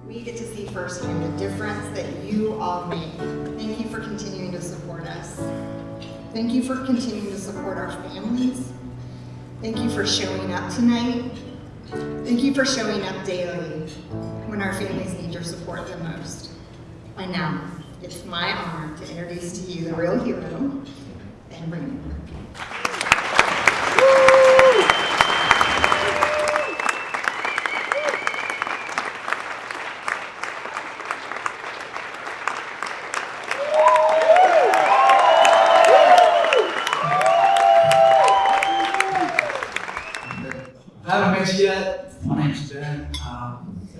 we get to see firsthand the difference that you all make. Thank you for continuing to support us. Thank you for continuing to support our families. Thank you for showing up tonight. Thank you for showing up daily when our families need your support the most. And now, it's my honor to introduce to you the real hero, Ben Brandenburg. I haven't met you yet. My name's Ben.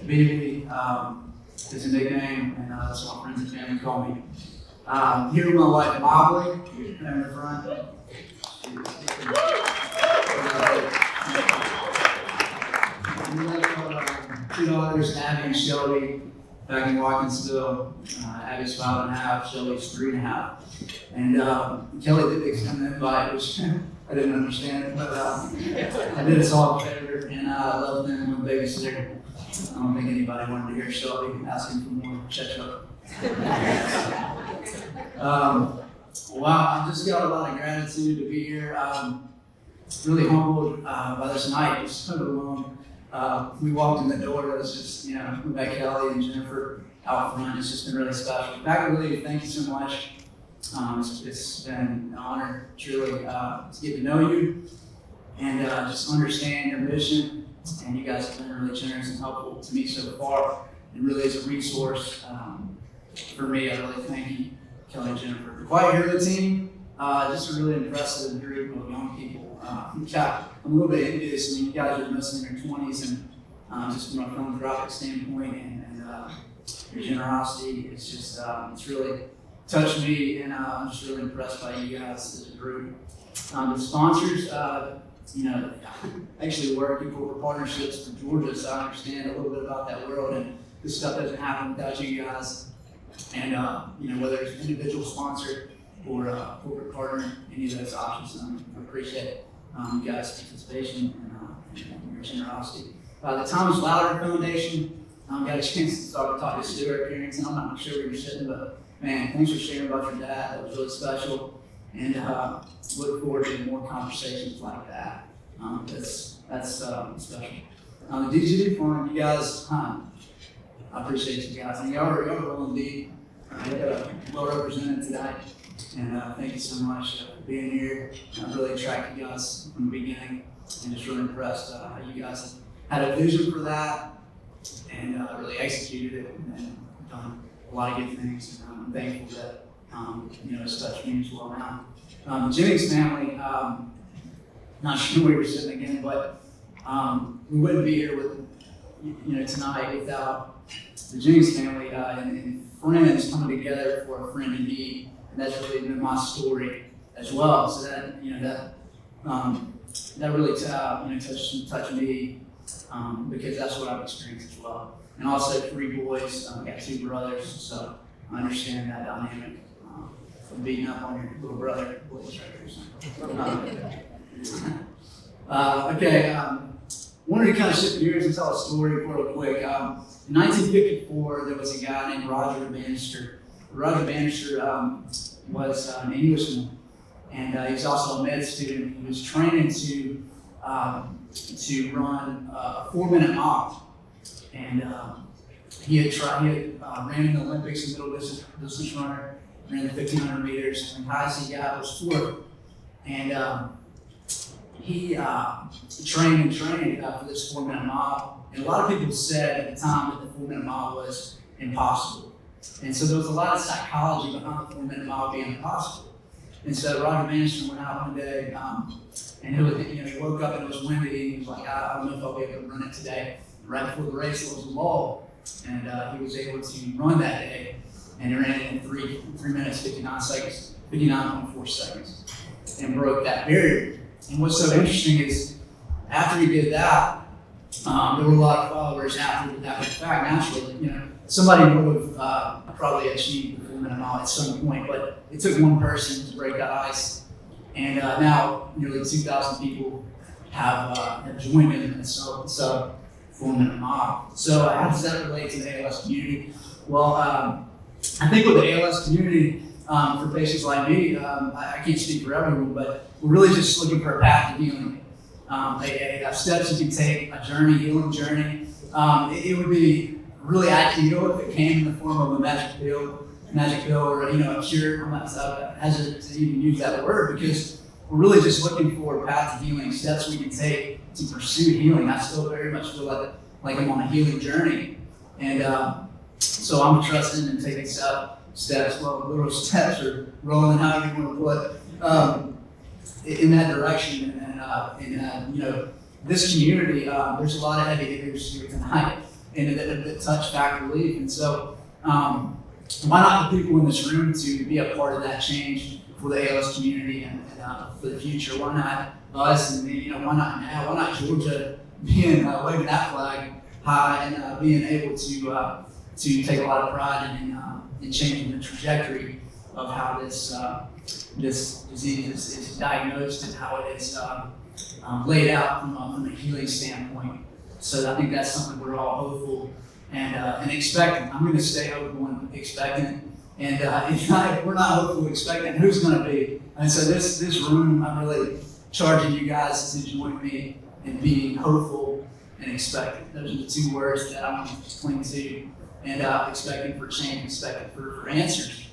BB is a nickname, and that's what my friends and family call me. Here with my wife, Audrie, in the front. Two daughters, Abby and Shelby, back in Watkinsville. Abby's 5.5, Shelby's 3.5. And Kelly did extend an invite, which I didn't understand it, but I did us all a favor, and I love them. I'm a babysitter. I don't think anybody wanted to hear Shelby asking for more ketchup. Wow, I just got a lot of gratitude to be here. Really humbled by this night. Just stood alone. We walked in the door. It was just, we met Kelly and Jennifer out front. It's just been really special. Back really, thank you so much. It's been an honor, truly, to get to know you and just understand your mission. And you guys have been really generous and helpful to me so far, and really as a resource for me. I really thank you, Kelly and Jennifer. The Quiet Hero team, just a really impressive group of young people. I'm a little bit envious. I mean, you guys are mostly in your 20s, and just from a philanthropic standpoint and your generosity, it's just it's really touched me, and I'm just really impressed by you guys as a group. The sponsors, I actually work in corporate partnerships for Georgia, so I understand a little bit about that world, and this stuff doesn't happen without you guys. And whether it's an individual sponsor or a corporate partner, any of those options, I appreciate you guys' participation and your generosity. The Thomas Louder Foundation, got a chance to talk to Stuart Carrington. I'm not sure where you're sitting, but man, thanks for sharing about your dad. That was really special, and look forward to more conversations like that. That's special. The DGD Fund, you guys, I appreciate you guys. And y'all are well indeed. Well represented tonight, and thank you so much for being here. I really attracted you guys from the beginning, and just really impressed how you guys had a vision for that and really executed it and done a lot of good things. And I'm thankful that it's touched me as well now. The Jennings family, not sure where we're sitting again, but we wouldn't be here with tonight without the Jennings family and friends coming together for a friend in need, and that's really been my story as well. So that that really touched me because that's what I've experienced as well. And also 3 boys, I've got 2 brothers, so I understand that dynamic from beating up on your little brother. Boys right there. Wanted to kind of shift gears and tell a story real quick. In 1954, there was a guy named Roger Bannister. Roger Bannister was an Englishman, and he was also a med student. He was training to run a 4-minute mile, and he had ran in the Olympics, a middle distance runner, ran the 1,500 meters, and the highest he got was 4th. And he trained for this 4-minute mile. And a lot of people said at the time that the 4-minute mile was impossible. And so there was a lot of psychology behind the 4-minute mile being impossible. And so Roger Bannister went out one day, and he woke up and it was windy. He was like, I don't know if I'll be able to run it today. And right before the race, there was a lull, and he was able to run that day. And he ran it in 3 minutes, 59 seconds, 59.4 seconds, and broke that barrier. And what's so interesting is after he did that, there were a lot of followers after that. In fact, naturally, somebody would have probably achieved the 4-minute mile at some point, but it took one person to break that ice. And now nearly 2,000 people have joined in. And so 4-minute mile. So how does that relate to the ALS community? Well, I think with the ALS community, for patients like me, I can't speak for everyone, but we're really just looking for a path to healing. Steps you can take, a journey, healing journey. It would be really ideal if it came in the form of a magic pill or a cure. I'm not hesitant to even use that word because we're really just looking for a path to healing, steps we can take to pursue healing. I still very much feel like I'm on a healing journey, and so I'm trusting and taking steps, little steps or rolling, however you want to put in that direction. And this community, there's a lot of heavy hitters here tonight, and that touch fact relief. And so, why not the people in this room to be a part of that change for the ALS community and for the future? Why not us? And why not now? Why not Georgia being waving that flag high and being able to take a lot of pride in changing the trajectory of how this disease is diagnosed and how it is laid out from a healing standpoint. So I think that's something we're all hopeful and expectant. I'm going to stay hopeful and expectant. And if we're not hopeful and expectant, who's going to be? And so this room, I'm really charging you guys to join me in being hopeful and expectant. Those are the two words that I want to cling to. And expecting for change, expecting for answers.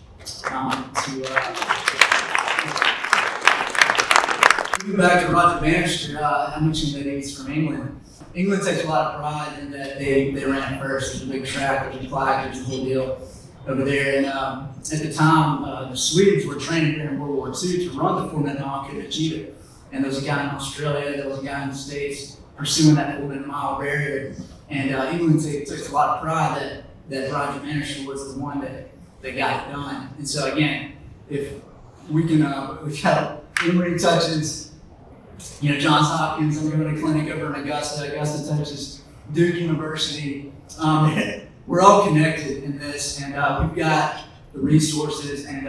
Moving back to Roger Bannister, I mentioned that he's from England. England takes a lot of pride in that they ran first. There's a big track, there's a flag, there's a whole deal over there. And at the time, the Swedes were training during World War II to run the 4-minute mile and couldn't achieve it. And there was a guy in Australia, there was a guy in the States pursuing that 4-minute mile barrier. And England takes a lot of pride that Roger Bannister was the one that got it done. And so again, if we can, we've got Emory touches, Johns Hopkins, I'm going to clinic over in Augusta touches Duke University. We're all connected in this, and we've got the resources, and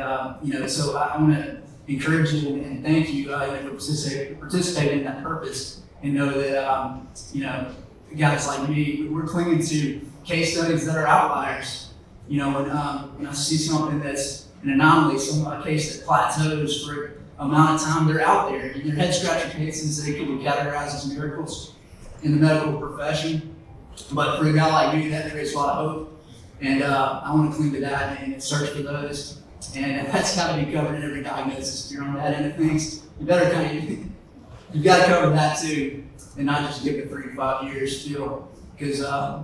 so I want to encourage you and thank you for participating in that purpose, and know that guys like me, we're clinging to case studies that are outliers. When I see something that's an anomaly, a case that plateaus for amount of time, they're out there. They're head scratcher cases that can be categorized as miracles in the medical profession. But for a guy like me, that creates a lot of hope. And I want to cling to that and search for those. And that's got to be covered in every diagnosis. If you're on that end of things, you've got to cover that too, and not just give it 3 to 5 years still. Because I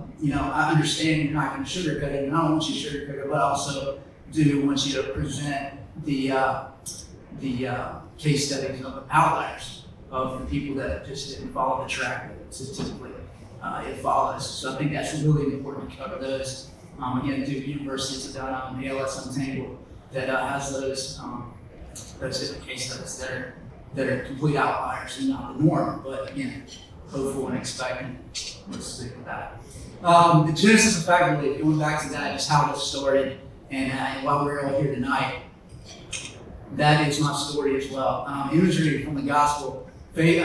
understand you're not going to sugarcoat it, and I don't want you to sugarcoat it, but I also do want you to present the case studies of outliers of the people that just didn't follow the track that statistically it follows. So I think that's really important to cover those. Again, Duke University is done on ALS Untangled that has those different case studies that are complete outliers and not the norm. But again, hopeful and expectant. Let's stick with that. The genesis of fact relief, going back to that, is how it started, and why we're all here tonight. That is my story as well. Imagery from the gospel, faith,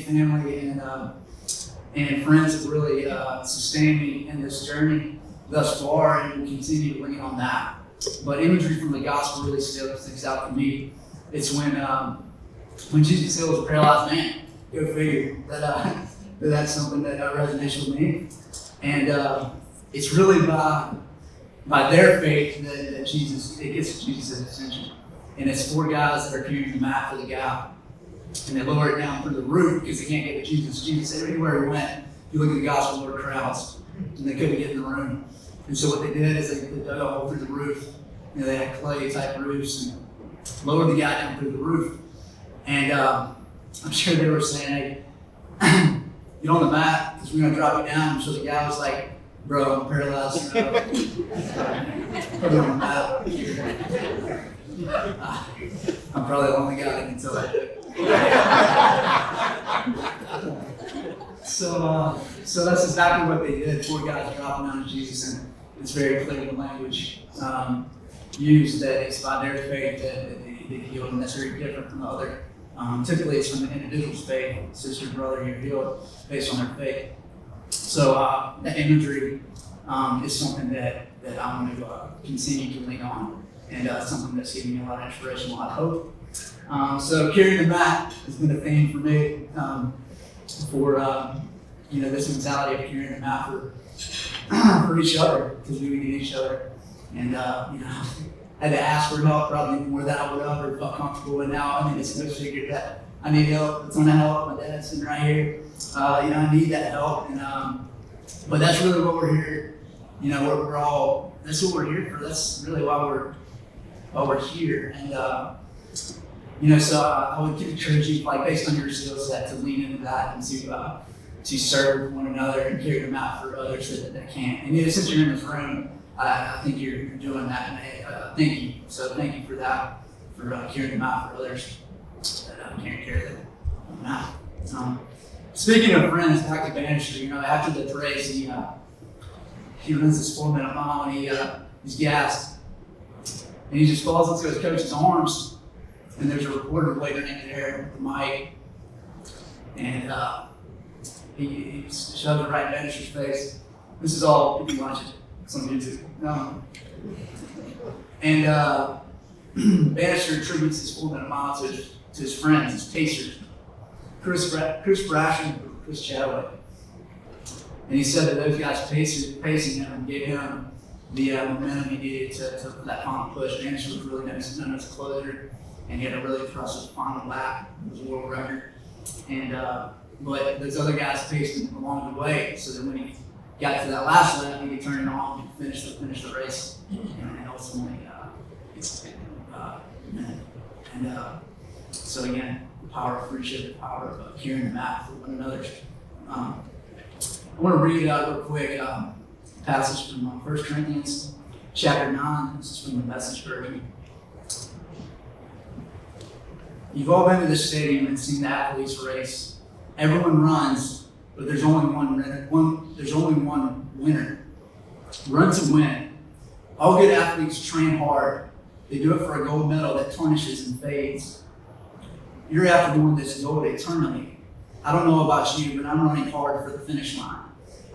family, and friends have really sustained me in this journey thus far, and will continue to lean on that. But imagery from the gospel really sticks out to me. It's when Jesus heals a paralyzed man. Go figure that's something that resonates with me, and it's really by their faith that it gets Jesus' attention. And it's 4 guys that are carrying the mat for the guy. And they lower it down through the roof because they can't get to Jesus. Jesus, everywhere he went, you look at the gospel, there were crowds. And they couldn't get in the room. And so what they did is they dug a hole through the roof. They had clay type roofs and lowered the guy down through the roof. And I'm sure they were saying, hey, get on the mat because we're going to drop you down. And so the guy was like, bro, I'm paralyzed. Put me on the mat. I'm probably the only guy that can tell that. So that's exactly what they did. 4 guys dropping down to Jesus, and it's very clear in the language used that it's by their faith that they healed, and that's very different from the other. Typically, it's from the individual's faith. Sister, brother, you're healed based on their faith. So the imagery is something that I want to continue to lean on, and something that's giving me a lot of inspiration, a lot of hope. So carrying the mat has been a theme for me for this mentality of carrying the mat for each other, because we need each other. And I had to ask for help probably more than I would have ever felt comfortable with now. I mean, it's no secret that I need help. It's on help. My dad's sitting right here. I need that help. And but that's really what we're here. We're all. That's what we're here for. That's really why we're here. And so I would encourage you, like based on your skill set, to lean into that and to serve one another and carry them out for others that can't. And since you're in this room, I think you're doing that. And thank you. So thank you for that, for carrying them out for others that can't carry them out. Speaking of friends, back to Bannister, after the race, he runs this 4-minute mile and he's gassed. And he just falls into his coach's arms, and there's a reporter waiting in there with the mic. And he shoves it right in Bannister's face. This is all, you can watch it. It's on YouTube. Bannister attributes his 4-minute mile to his friends, his pacers, Chris Brasher and Chris Chadwick. And he said that those guys pacing him gave him the momentum he needed for that final push. Bannister was really known as a closer, and he had a really impressive final lap. It was a world record. And but those other guys paced him along the way, so that when he got to that last lap, he could turn it on and finish the race, and ultimately so again, the power of friendship, the power of carrying the mat for one another. I want to read real quick a passage from 1 Corinthians chapter 9. This is from the Message version. You've all been to the stadium and seen the athletes race. Everyone runs, but there's only one winner. Run to win. All good athletes train hard. They do it for a gold medal that tarnishes and fades. You're after doing this gold eternally. I don't know about you, but I'm running hard for the finish line.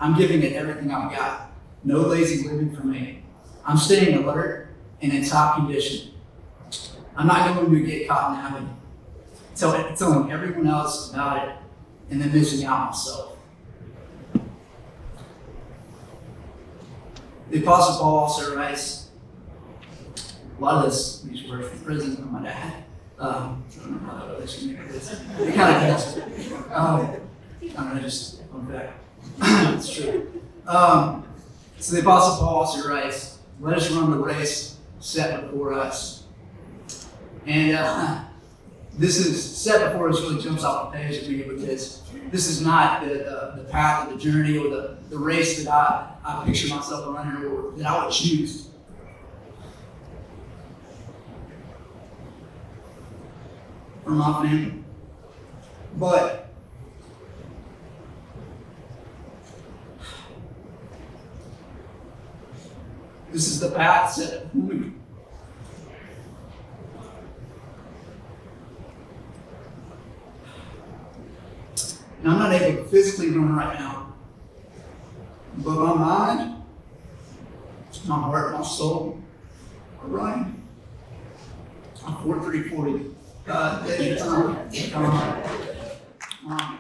I'm giving it everything I've got. No lazy living for me. I'm staying alert and in top condition. I'm not going to get caught napping, telling everyone else about it, and then missing out myself. The Apostle Paul also writes, a lot of these words from prison from my dad. I don't know how that relates to me. It kind of does. I don't know, just fun fact. It's true. So the Apostle Paul also writes, let us run the race set before us. And this is set before us really jumps off the page at me, because this is not the path or the journey or the race that I picture myself running or that I would choose. For my family. But this is the path set before me. And I'm not able to physically run right now, but my mind, my heart, my soul are running. I'm 4340. God, take your time. Come on.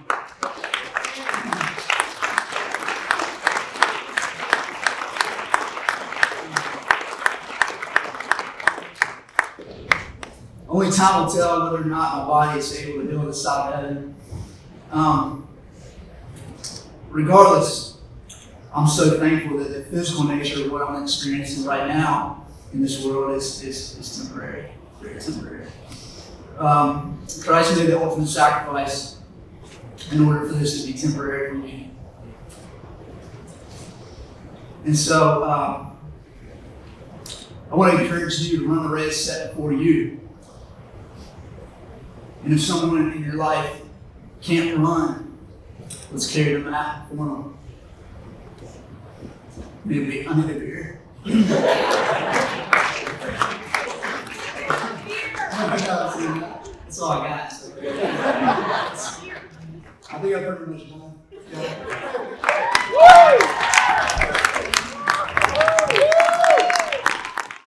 Only time will tell whether or not my body is able to heal this side of heaven. Regardless, I'm so thankful that the physical nature of what I'm experiencing right now in this world is temporary. Very temporary. Christ made the ultimate sacrifice in order for this to be temporary for me. And so I want to encourage you to run the race set before you. And if someone in your life can't run, let's carry them out for them. Maybe I need a beer. That's all I got.